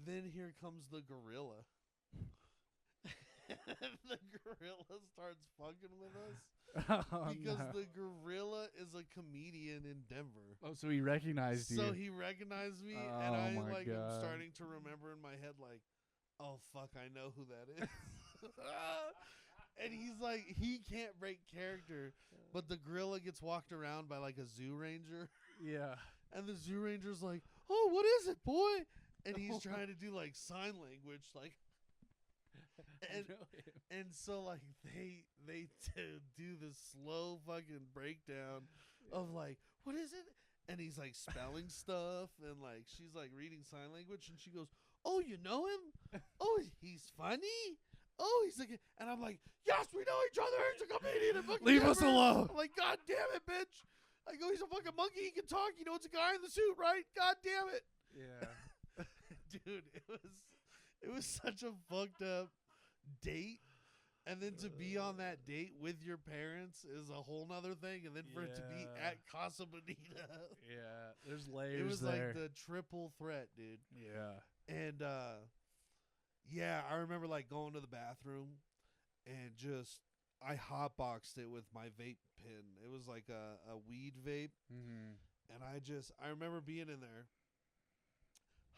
then here comes the gorilla. the gorilla starts fucking with us Oh, because no. the gorilla is a comedian in Denver. Oh, so he recognized you. So he recognized me, and Oh I my like am God. starting to remember in my head like, oh fuck, I know who that is. And he's like, he can't break character, but the gorilla gets walked around by like a zoo ranger, Yeah. and the zoo ranger's like, oh, what is it, boy? And he's trying to do like sign language, like, and and so like they do this slow fucking breakdown of like, what is it? And he's like spelling stuff, and like she's like reading sign language, and she goes, oh, you know him? Oh, he's funny. Oh, he's like, and I'm like, yes, we know each other. He's a comedian in fucking Leave us Denver." alone. I'm like, God damn it, bitch. I go, he's a fucking monkey. He can talk. You know, it's a guy in the suit, right? God damn it. Yeah. Dude, it was such a fucked up date. And then to be on that date with your parents is a whole nother thing. And then for it to be Yeah. at Casa Bonita. Yeah. There's layers It was there. like the triple threat, dude. Yeah. And yeah, I remember like going to the bathroom and just I hotboxed it with my vape pen. It was like a weed vape. Mm-hmm. And I remember being in there,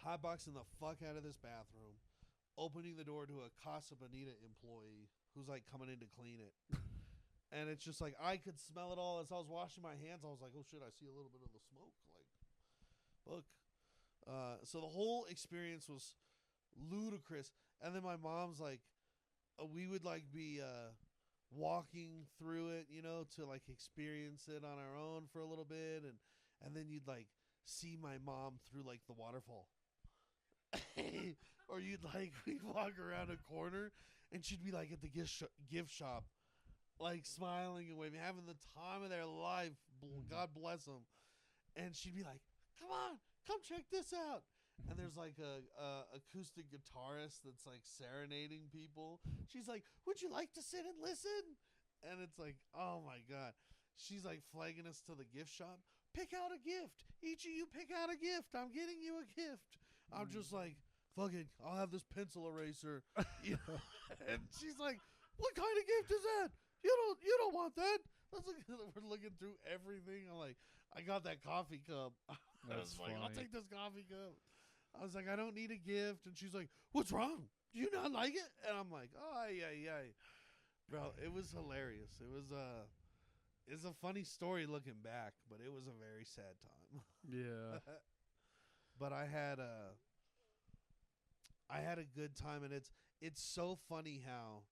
hotboxing the fuck out of this bathroom, opening the door to a Casa Bonita employee who's like coming in to clean it. And it's just like I could smell it all as I was washing my hands. I was like, oh shit, I see a little bit of the smoke. Like, fuck. So the whole experience was ludicrous. And then my mom's like, we would like be walking through it, you know, to like experience it on our own for a little bit, and then you'd like see my mom through like the waterfall. Or you'd like we'd walk around a corner and she'd be like at the gift shop like smiling and waving, having the time of their life. God bless them. And she'd be like, come on, come check this out. And there's like a acoustic guitarist that's like serenading people. She's like, would you like to sit and listen? And it's like, oh my God. She's like flagging us to the gift shop. Pick out a gift. Each of you pick out a gift. I'm getting you a gift. I'm just like, fuck it. I'll have this pencil eraser. You know? And she's like, what kind of gift is that? You don't want that. Let's look. We're looking through everything. I'm like, I got that coffee cup. I was like, I'll funny. take this coffee cup. I was like, I don't need a gift. And she's like, what's wrong? Do you not like it? And I'm like, oh, yeah. Bro, it was hilarious. It's a funny story looking back, but it was a very sad time. Yeah. But I had a good time, and it's so funny how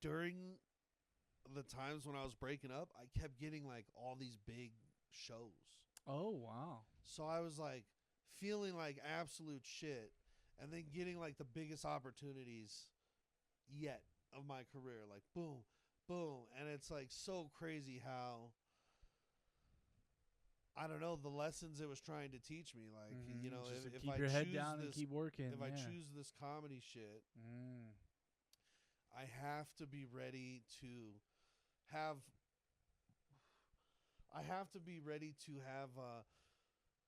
during the times when I was breaking up, I kept getting like all these big shows. Oh wow. So I was like feeling like absolute shit, and then getting like the biggest opportunities yet of my career. Like boom, boom. And it's like so crazy how, I don't know, the lessons it was trying to teach me. Like, you know, Just to if keep I your head choose down and this, keep working. if I yeah. choose this comedy shit, I have to be ready to have. I have to be ready to have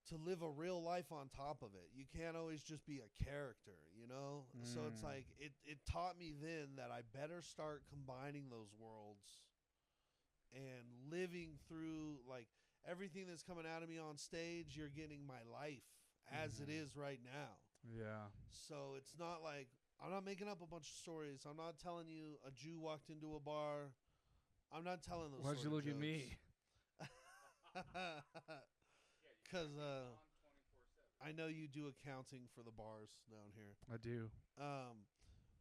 to live a real life on top of it. You can't always just be a character, you know? So it's like it taught me then that I better start combining those worlds and living through like everything that's coming out of me on stage. You're getting my life as it is right now. Yeah. So it's not like I'm not making up a bunch of stories. I'm not telling you a Jew walked into a bar. I'm not telling those. Why'd you look at jokes. me? Because I know you do accounting for the bars down here. I do.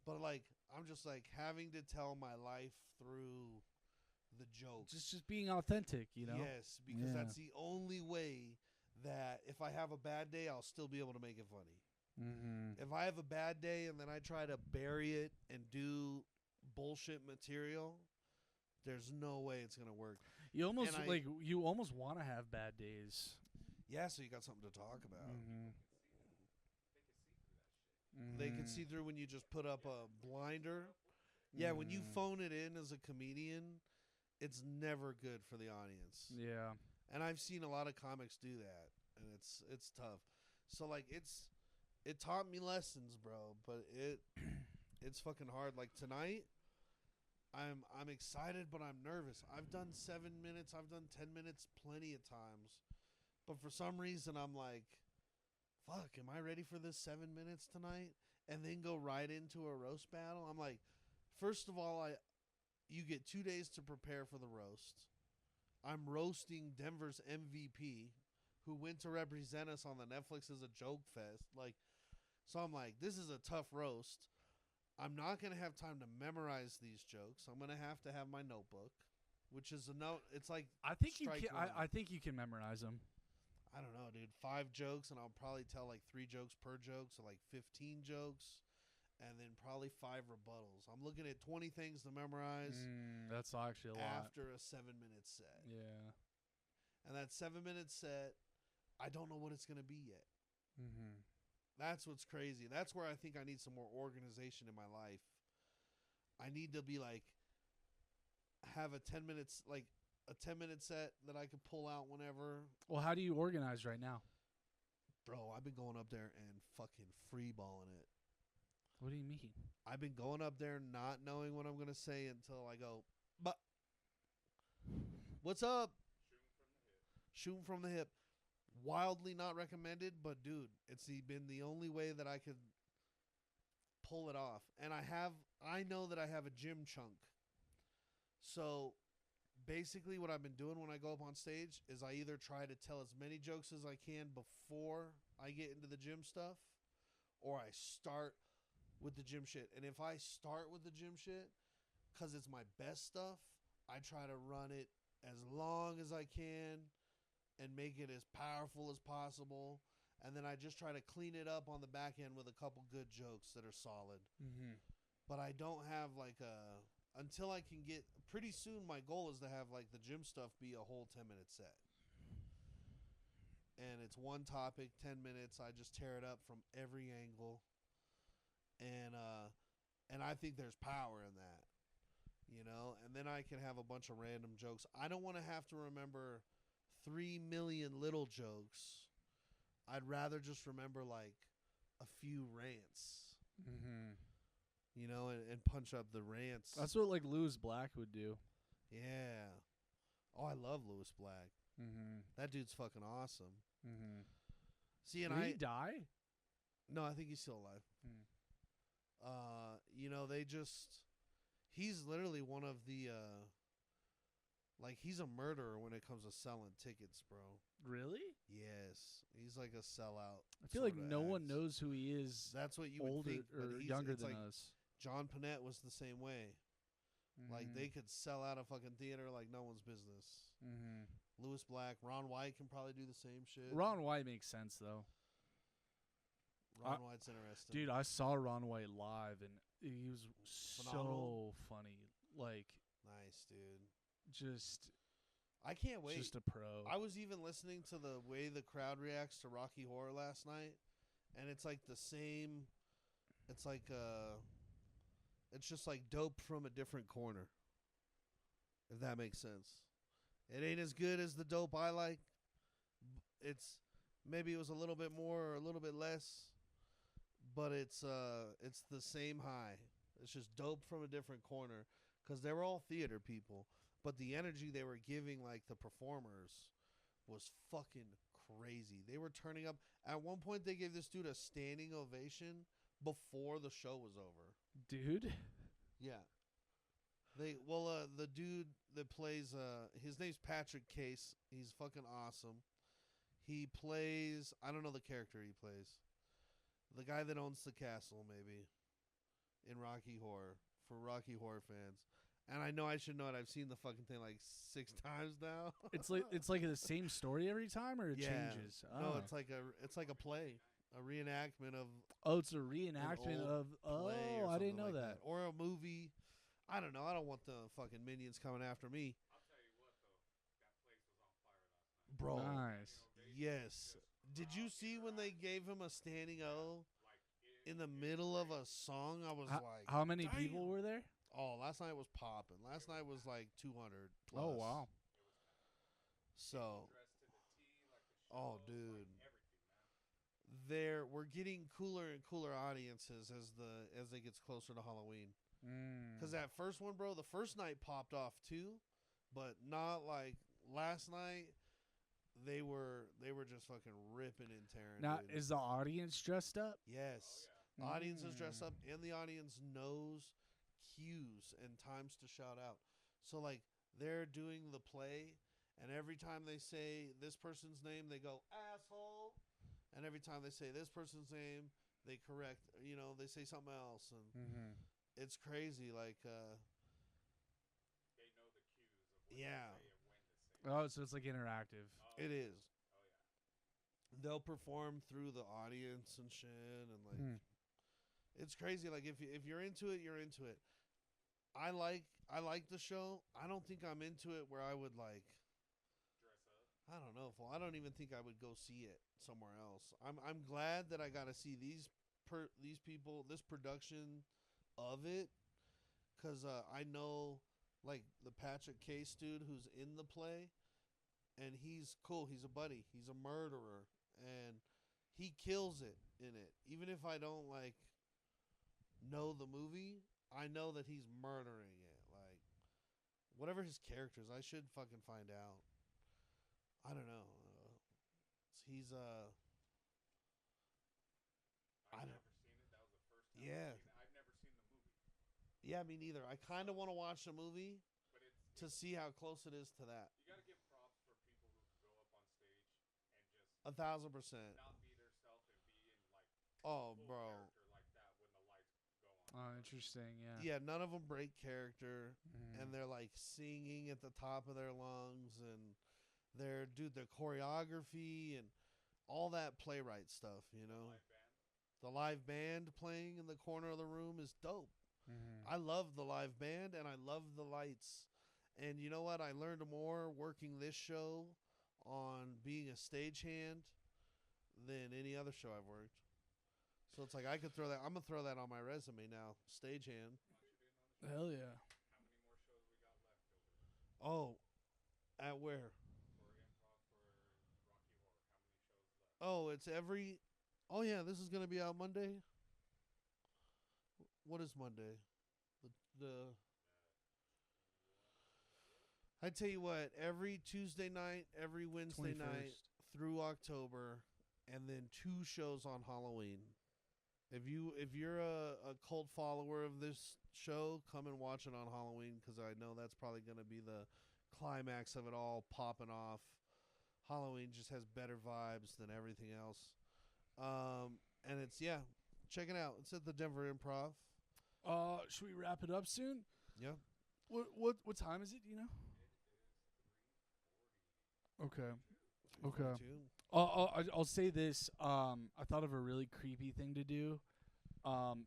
But like I'm just like having to tell my life through the jokes. Just being authentic, you know. Yes, because that's the only way that if I have a bad day, I'll still be able to make it funny. If I have a bad day and then I try to bury it and do bullshit material, there's no way it's gonna work. You almost And you almost want to have bad days. Yeah, so you got something to talk about. They can see through when you just put up a blinder. Yeah, when you phone it in as a comedian, it's never good for the audience. Yeah. And I've seen a lot of comics do that, and it's tough. So like it taught me lessons, bro, but it's fucking hard. Like tonight, I'm excited, but I'm nervous. I've done 7 minutes. I've done 10 minutes plenty of times, but for some reason I'm like, fuck, am I ready for this 7 minutes tonight? And then go right into a roast battle. I'm like, first of all, you get 2 days to prepare for the roast. I'm roasting Denver's MVP, who went to represent us on the Netflix as a joke fest. Like, so I'm like, this is a tough roast. I'm not gonna have time to memorize these jokes. I'm gonna have to have my notebook, which is a note. It's like I think you can. I think you can memorize them. I don't know, dude. 5 jokes, and I'll probably tell like 3 jokes per joke, so like 15 jokes, and then probably 5 rebuttals. I'm looking at 20 things to memorize. That's actually a lot after a 7-minute set. Yeah, and that 7-minute set, I don't know what it's gonna be yet. Mm-hmm. That's what's crazy. That's where I think I need some more organization in my life. I need to be like, have a 10 minutes, like a 10-minute set that I could pull out whenever. Well, how do you organize right now? Bro, I've been going up there and fucking freeballing it. What do you mean? I've been going up there not knowing what I'm going to say until I go, but what's up? Shooting from the hip. Wildly not recommended, but dude, it's been the only way that I could pull it off. And I know that I have a gym chunk. So basically what I've been doing when I go up on stage is I either try to tell as many jokes as I can before I get into the gym stuff, or I start with the gym shit. And if I start with the gym shit, because it's my best stuff, I try to run it as long as I can and make it as powerful as possible. And then I just try to clean it up on the back end with a couple good jokes that are solid. Mm-hmm. But I don't have like until I can get, pretty soon my goal is to have like the gym stuff be a whole 10-minute set. And it's one topic, 10 minutes. I just tear it up from every angle. And I think there's power in that, you know? And then I can have a bunch of random jokes. I don't want to have to remember 3 million little jokes. I'd rather just remember like a few rants, you know, and punch up the rants. That's what like Lewis Black would do. Yeah. Oh, I love Lewis Black. That dude's fucking awesome. See, and Did he die? No, I think he's still alive. You know, he's literally one of the like, he's a murderer when it comes to selling tickets, bro. Really? Yes. He's like a sellout. I feel like no one knows who he is. That's what you older would think. or younger than like us. John Panette was the same way. Like, they could sell out a fucking theater like no one's business. Lewis Black. Ron White can probably do the same shit. Ron White makes sense, though. Ron White's interesting. Dude, I saw Ron White live, and he was phenomenal. So funny. Like, nice, dude. I can't wait. Just a pro. I was even listening to the way the crowd reacts to Rocky Horror last night, and it's like the same. It's like it's just like dope from a different corner. If that makes sense. It ain't as good as the dope I like. It's maybe it was a little bit more or a little bit less, but it's the same high. It's just dope from a different corner, because they were all theater people. But the energy they were giving, like, the performers was fucking crazy. They were turning up. At one point, they gave this dude a standing ovation before the show was over. Dude? Yeah. The dude that plays, his name's Patrick Case. He's fucking awesome. He plays, I don't know the character he plays. The guy that owns the castle, maybe, in Rocky Horror, for Rocky Horror fans. And I know I should know it. I've seen the fucking thing like 6 times now. It's like the same story every time, or it changes. Oh. No, it's like a play, a reenactment of. Oh, it's a reenactment of. Oh, I didn't know that. Or a movie. I don't know. I don't want the fucking minions coming after me. I'll tell you what, though, that place was on fire last night. Bro, nice. Yes. Did you see when they gave him a standing O in the middle of a song? I was like, how many damn. people were there? Oh, last night was popping. Last night was like 200 plus. Oh, wow. So, oh, dude. we're getting cooler and cooler audiences as it gets closer to Halloween. Because that first one, bro, the first night popped off too, but not like last night. They were just fucking ripping and tearing. Now, dude. is the audience dressed up? Yes. Oh, The audience is dressed up, and the audience knows cues and times to shout out. So, like, they're doing the play, and every time they say this person's name, they go, asshole. And every time they say this person's name, they correct, they say something else. And it's crazy. Like, They know the cues of when Yeah. to say it, when to say it. Oh, so it's like interactive. Oh, it is. Oh, yeah. They'll perform through the audience and shit, and like, it's crazy. Like, if you're into it, you're into it. I like the show. I don't think I'm into it where I would like. Dress up. I don't know. I don't even think I would go see it somewhere else. I'm glad that I got to see these people, this production of it, because I know like the Patrick Case dude who's in the play, and he's cool. He's a buddy. He's a murderer, and he kills it in it. Even if I don't like know the movie, I know that he's murdering it. Like whatever his characters, I should fucking find out. I don't know. He's I I've don't- never seen it. That was the first time Yeah. I've seen it. I've never seen the movie. Yeah, me neither. I kind of want to watch the movie But to see how close it is to that. you got to give props for people who can go up on stage and just 1,000%. not be themselves and be in like Oh, full bro. character like that when the lights go on. Oh, interesting. Yeah. Yeah, none of them break character, Mhm. and they're like singing at the top of their lungs, and their choreography and all that playwright stuff. Live band. The live band playing in the corner of the room is dope. I love the live band, and I love the lights. And you know what? I learned more working this show on being a stagehand than any other show I've worked. So it's like I could throw that. I'm gonna throw that on my resume now. Stagehand. Hell yeah. How many more shows we got left over Oh, at where? for improv for Rocky Horror? How many shows left? Oh, it's every. Oh yeah, this is gonna be out Monday. What is Monday? The. I tell you what, every Tuesday night, every Wednesday night 21st. through October, and then 2 shows on Halloween. If you're a cult follower of this show, come and watch it on Halloween, because I know that's probably going to be the climax of it all popping off. Halloween just has better vibes than everything else. And it's, check it out. It's at the Denver Improv. Should we wrap it up soon? Yeah. What time is it? Do you know? Okay. Okay. 42. I'll say this. I thought of a really creepy thing to do.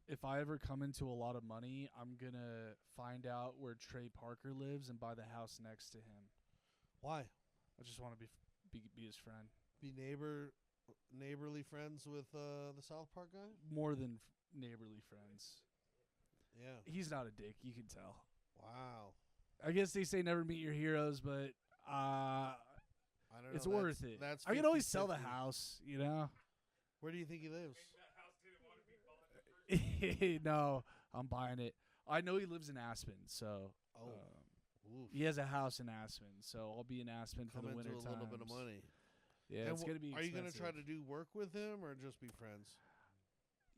If I ever come into a lot of money, I'm gonna find out where Trey Parker lives and buy the house next to him. Why? I just want to be his friend. Be neighborly friends with the South Park guy? More than neighborly friends. Yeah. He's not a dick. You can tell. Wow. I guess they say never meet your heroes, but I don't know. it's worth it. That's I could always sell the 50-50. house, you know. Where do you think he lives? That house didn't want to be bought. No, I'm buying it. I know he lives in Aspen, so Oh. Oof. he has a house in Aspen. So I'll be in Aspen for Come the into winter a little bit of times. money. Yeah, And it's gonna be. Are you gonna try expensive. to do work with him or just be friends?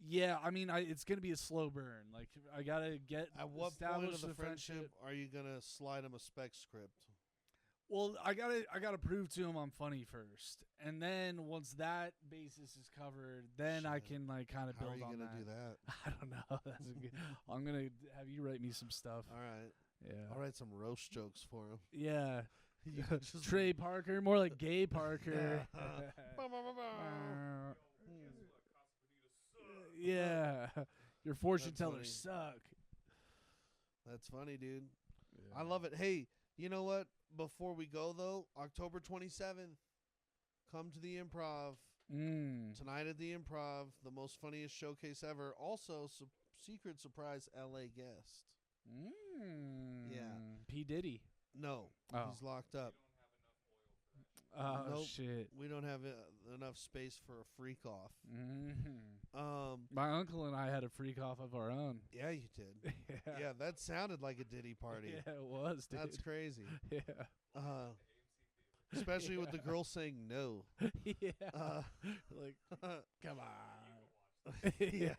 Yeah, I mean, it's gonna be a slow burn. Like I gotta get At what point established of the friendship. friendship are you gonna slide him a spec script? Well, I gotta prove to him I'm funny first, and then once that basis is covered, then I Shit. can like kind of How build are you on gonna that. do that? I don't know. That's a good. I'm gonna have you write me some stuff. All right. Yeah. I'll write some roast jokes for him. Yeah. You can just- Trey Parker, more like Gay Parker. Bah, bah, bah, bah. Yeah. Your fortune That's tellers funny. suck. That's funny, dude. I love it. Hey, you know what? Before we go though, October 27th, come to the Improv tonight at the Improv, the most funniest showcase ever. Also, secret surprise LA guest. Yeah. P Diddy. No, Oh. he's locked up. Oh Nope. shit. We don't have enough space for a freak off. Mm-hmm. My uncle and I had a freak off of our own. Yeah, you did. Yeah, that sounded like a Diddy party. Yeah, it was, dude. That's crazy. Yeah. Especially with the girl saying no. Yeah. Like, come on. Yeah.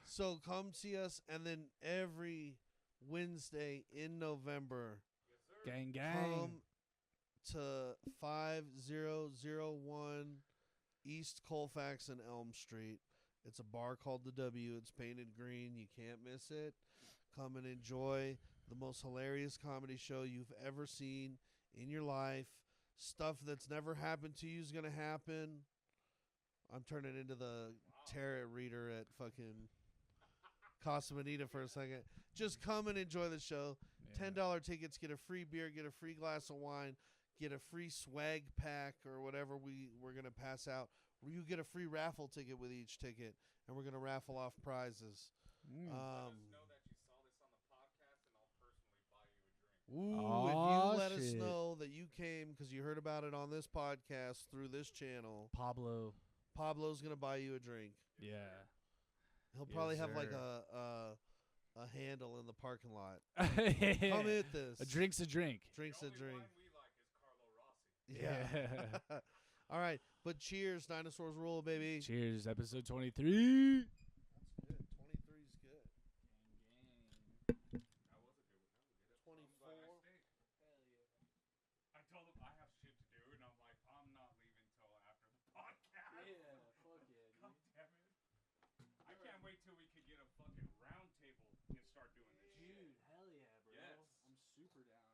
So come see us, and then every Wednesday in November, Gang, gang. come to 5001 East Colfax and Elm Street. It's a bar called The W. It's painted green. You can't miss it. Come and enjoy the most hilarious comedy show you've ever seen in your life. Stuff that's never happened to you is going to happen. I'm turning into the tarot reader at fucking Casa Bonita for a second. Just come and enjoy the show. Yeah. $10 tickets, get a free beer, get a free glass of wine, get a free swag pack or whatever we're going to pass out. You get a free raffle ticket with each ticket, and we're going to raffle off prizes. Mm. Let us know that you saw this on the podcast, and I'll personally buy you a drink. If Aw, you let us shit. know that you came because you heard about it on this podcast through this channel, Pablo. Pablo's going to buy you a drink. Yeah. He'll Yes, probably have like sir. a handle in the parking lot. Come Come hit this. A drink's a drink. Drink's The a only drink. wine we like is Carlo Rossi. Yeah. All right. But cheers. Dinosaurs rule, baby. Cheers, episode 23.